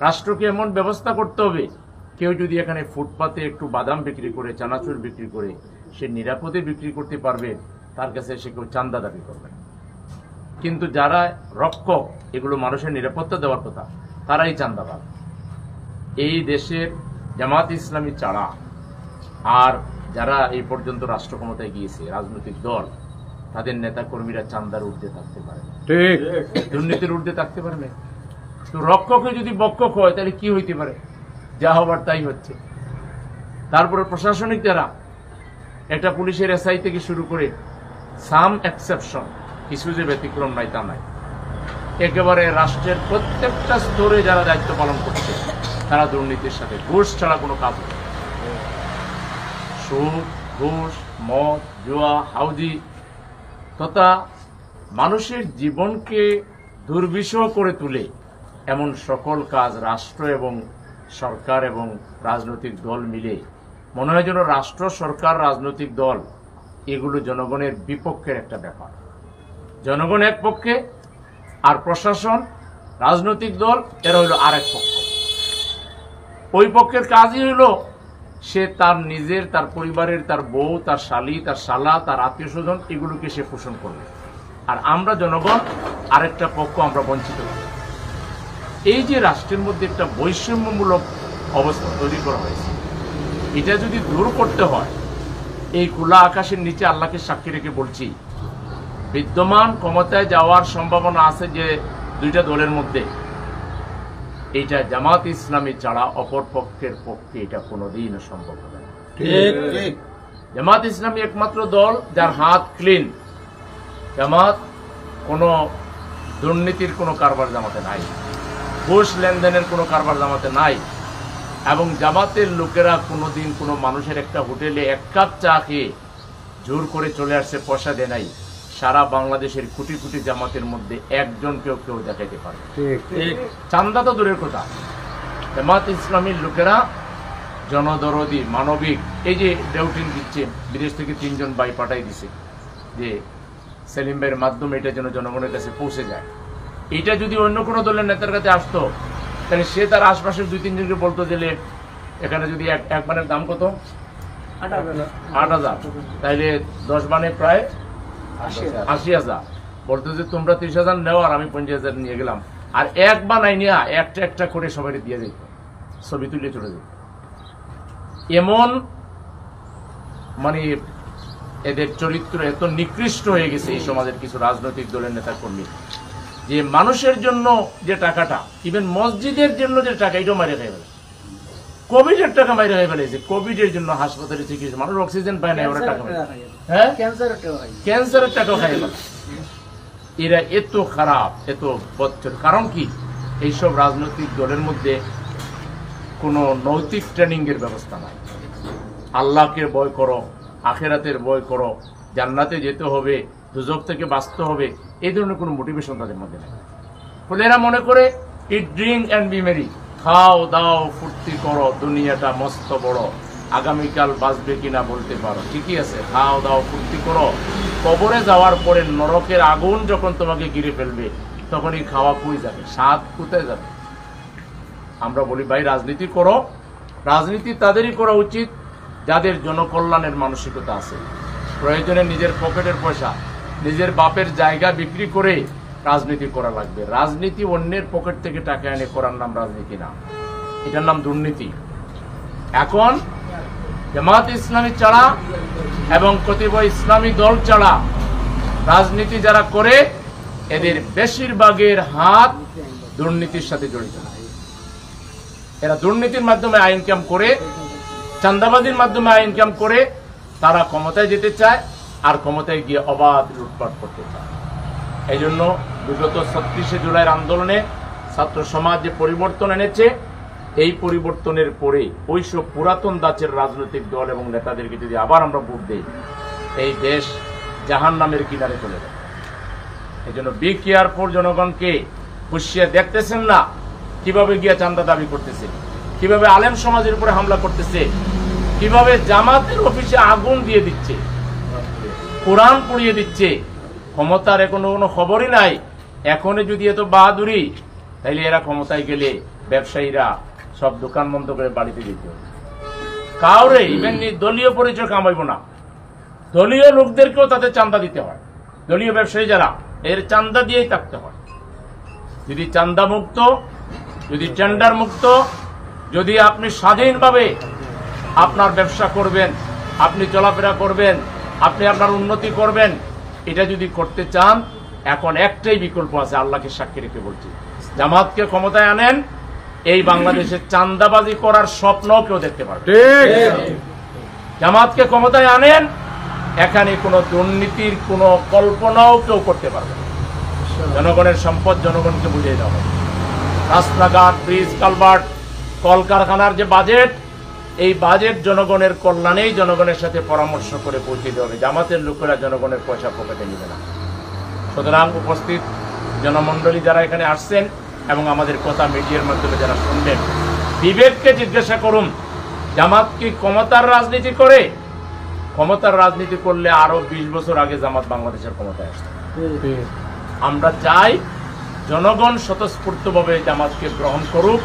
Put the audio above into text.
রাষ্ট্রকে এমন ব্যবস্থা করতে হবে, কেউ যদি এখানে ফুটপাতে একটু বাদাম বিক্রি করে, চানাচুর বিক্রি করে, সে নিরাপদে বিক্রি করতে পারবে, তার কাছে সে কেউ চান্দা দাবি করবে না। কিন্তু যারা রক্ষক, এগুলো মানুষের নিরাপত্তা দেওয়ার কথা, তারাই চান্দাবাদ। এই দেশের জামাত ইসলামী ছাড়া আর যারা এই পর্যন্ত রাষ্ট্র ক্ষমতায় গিয়েছে, রাজনৈতিক দল, তাদের নেতা কর্মীরা চান্দার ঊর্ধ্বে থাকতে পারে, ঠিক, দুর্নীতির ঊর্ধ্বে থাকতে পারে না। তো রক্ষকে যদি বক্ষক হয়, তাহলে কি হইতে পারে? যা হবার তাই হচ্ছে। তারপরে প্রশাসনিক যারা, একটা পুলিশের এসআই থেকে শুরু করে সাম এক্সেপশন, কিছু যে ব্যতিক্রম নাই তা নাই, একেবারে রাষ্ট্রের প্রত্যেকটা স্তরে যারা দায়িত্ব পালন করছে, তারা দুর্নীতির সাথে, ঘুষ ছাড়া কোনো কাজ নেই। সুদ, ঘুষ, মদ, জুয়া, হাউজি তথা মানুষের জীবনকে দুর্বিষহ করে তুলে এমন সকল কাজ রাষ্ট্র এবং সরকার এবং রাজনৈতিক দল মিলে, মনে হয় যেন রাষ্ট্র, সরকার, রাজনৈতিক দল এগুলো জনগণের বিপক্ষের একটা ব্যাপার। জনগণ এক পক্ষে, আর প্রশাসন, রাজনৈতিক দল এরা হইল আরেক পক্ষ। ওই পক্ষের কাজই হইল সে তার নিজের, তার পরিবারের, তার বউ, তার শালী, তার শালা, তার আত্মীয় স্বজন, এগুলোকে সে পোষণ করবে। আর আমরা জনগণ আরেকটা পক্ষ, আমরা বঞ্চিত। এই যে রাষ্ট্রের মধ্যে একটা বৈষম্যমূলক অবস্থা তৈরি করা হয়েছে, এটা যদি দূর করতে হয়, এই খোলা আকাশের নিচে আল্লাহকে সাক্ষী রেখে বলছি, বিদ্যমান ক্ষমতায় যাওয়ার সম্ভাবনা আছে যে দুইটা দলের মধ্যে, এটা জামাত ইসলামী ছাড়া অপর পক্ষের পক্ষে এটা কোনোদিন সম্ভব হবে না। জামাত ইসলামী একমাত্র দল যার হাত ক্লিন। জামাত কোনো দুর্নীতির কোনো কারবার জামাতে নাই, ঘুষ লেনদেনের কোনো কারবার জামাতে নাই, এবং জামাতের লোকেরা কোনোদিন কোনো মানুষের একটা হোটেলে এক কাপ চা খেয়ে জোর করে চলে আসছে, পয়সা দেয় নাই। সারা বাংলাদেশের কোটি কোটি জামাতের মধ্যে একজন কেউ দেখাইতে পারে। চান্দা তো দূরের কথা, জামাত ইসলামীর লোকেরা জনদরদি, মানবিক। এই যে ডেউটিন দিচ্ছে, বিদেশ থেকে 3 জন ভাই পাঠাই দিছে যে সেলিম ভাইয়ের মাধ্যমে এটা যেন জনগণের কাছে পৌঁছে যায়। এটা যদি অন্য কোনো দলের নেতার কাছে আসতো, তাহলে সে তার আশপাশের 2-3 জনকে বলতো যে এখানে যদি এক বানের দাম কত, 8,000, তাইলে 10 বানে প্রায় 80,000। বলতো যে তোমরা 30,000 নেও আর আমি 50,000 নিয়ে গেলাম। আর এক বানাই নিয়ে একটা একটা করে সবাই দিয়ে যেত, ছবি তুলে চলে যেত। এমন মানে এদের চরিত্র এত নিকৃষ্ট হয়ে গেছে এই সমাজের কিছু রাজনৈতিক দলের নেতা কর্মী, যে মানুষের জন্য যে টাকাটা, ইভেন মসজিদের জন্য যে টাকা, এটাও মাইরে খাই ফেলে। কোভিডের টাকা মাইরে খাই ফেলেছে। কোভিডের জন্য হাসপাতালে চিকিৎসা, মানুষ অক্সিজেন পায় না, ওরা টাকা, হ্যাঁ, ক্যান্সারের টাকা খাই ফেলে। এরা এত খারাপ, এত বচ্চর। কারণ কি? এইসব রাজনৈতিক দলের মধ্যে কোনো নৈতিক ট্রেনিং এর ব্যবস্থা নাই। আল্লাহকে ভয় করো, আখেরাতের ভয় করো, জান্নাতে যেতে হবে, দুজক থেকে বাঁচতে হবে, এই ধরনের কোনো মোটিভেশন তাদের মধ্যে নেই। ফলে এরা মনে করে ইট, ড্রিঙ্ক অ্যান্ড বি মেরি, খাও দাও ফুর্তি করো, দুনিয়াটা মস্ত বড়, আগামীকাল বাঁচবে কিনা বলতে পারো। ঠিকই আছে, খাও দাও ফুর্তি করো, কবরে যাওয়ার পরে নরকের আগুন যখন তোমাকে ঘিরে ফেলবে, তখনই খাওয়া কই যাবে, স্বাদ কোথায় যাবে? আমরা বলি ভাই রাজনীতি করো, রাজনীতি তাদেরই করা উচিত যাদের জনকল্যাণের মানসিকতা আছে। প্রয়োজনে নিজের পকেটের পয়সা, নিজের বাপের জায়গা বিক্রি করে রাজনীতি করা লাগবে। রাজনীতি অন্যের পকেট থেকে টাকা এনে করার নাম রাজনীতি না, এটার নাম দুর্নীতি। এখন জামাত ইসলামী ছাড়া এবং কতিপয় ইসলামী দল ছাড়া রাজনীতি যারা করে, এদের বেশিরভাগের হাত দুর্নীতির সাথে জড়িত। এরা দুর্নীতির মাধ্যমে আয় ইনকাম করে, চাঁদাবাজির মাধ্যমে আয় ইনকাম করে, তারা ক্ষমতায় যেতে চায় আর ক্ষমতায় গিয়ে অবাধ লুটপাট করতে চায়। এই জন্য বিগত 36শে জুলাইয়ের আন্দোলনে ছাত্র সমাজ যে পরিবর্তন এনেছে, এই পরিবর্তনের পরে ওইসব পুরাতন ধাঁচের রাজনৈতিক দল এবং নেতাদেরকে যদি আবার আমরা ভোট দেই, এই দেশ জাহান্নামের কিনারে চলে যাবে। এই জন্য বি কেয়ারফুল। জনগণকে হুঁশিয়ার, দেখতেছেন না কিভাবে গিয়া চান্দা দাবি করতেছে, কিভাবে আলেম সমাজের উপরে হামলা করতেছে, কিভাবে জামাতের অফিসে আগুন দিয়ে দিচ্ছে, কোরআন পুড়িয়ে দিচ্ছে। ক্ষমতার এখনো কোনো খবরই নাই। এখনই যদি এত বাহাদুরি, তাইলে এরা ক্ষমতায় গেলে ব্যবসায়ীরা সব দোকান বন্ধ করে বাড়িতে যেতে হবে। কাউরে ইভেন দলীয় পরিচয় কামাইব না, দলীয় লোকদেরকেও তাদের চাঁদা দিতে হয়। দলীয় ব্যবসায়ী যারা, এর চাঁদা দিয়েই থাকতে হয়। যদি চাঁদা মুক্ত, যদি টেন্ডার মুক্ত, যদি আপনি স্বাধীনভাবে আপনার ব্যবসা করবেন, আপনি চলাফেরা করবেন, আপনি আপনার উন্নতি করবেন, এটা যদি করতে চান, এখন একটাই বিকল্প আছে, আল্লাহকে সাক্ষী রেখে বলছি, জামাতকে ক্ষমতায় আনেন, এই বাংলাদেশে চাঁদাবাজি করার স্বপ্ন কেউ দেখতে পারবে। জামাতকে ক্ষমতায় আনেন, এখানে কোনো দুর্নীতির কোনো কল্পনাও কেউ করতে পারবে না। জনগণের সম্পদ জনগণকে বুঝিয়ে দেওয়া হবে। রাস্তাঘাট, ব্রিজ, কালভার্ট, কলকারখানার যে বাজেট, এই বাজেট জনগণের কল্যাণেই জনগণের সাথে পরামর্শ করে পৌঁছে দেওয়া হবে। জামাতের লোকেরা জনগণের পয়সা পকেটে নেবে না। সুতরাং উপস্থিত জনমণ্ডলী যারা এখানে আসছেন এবং আমাদের কথা মিডিয়ার মাধ্যমে যারা শুনবেন, বিবেককে জিজ্ঞাসা করুন, জামাত কি ক্ষমতার রাজনীতি করে? ক্ষমতার রাজনীতি করলে আরো 20 বছর আগে জামাত বাংলাদেশের ক্ষমতায় আসতো। আমরা চাই জনগণ স্বতঃস্ফূর্তভাবে জামাতকে গ্রহণ করুক,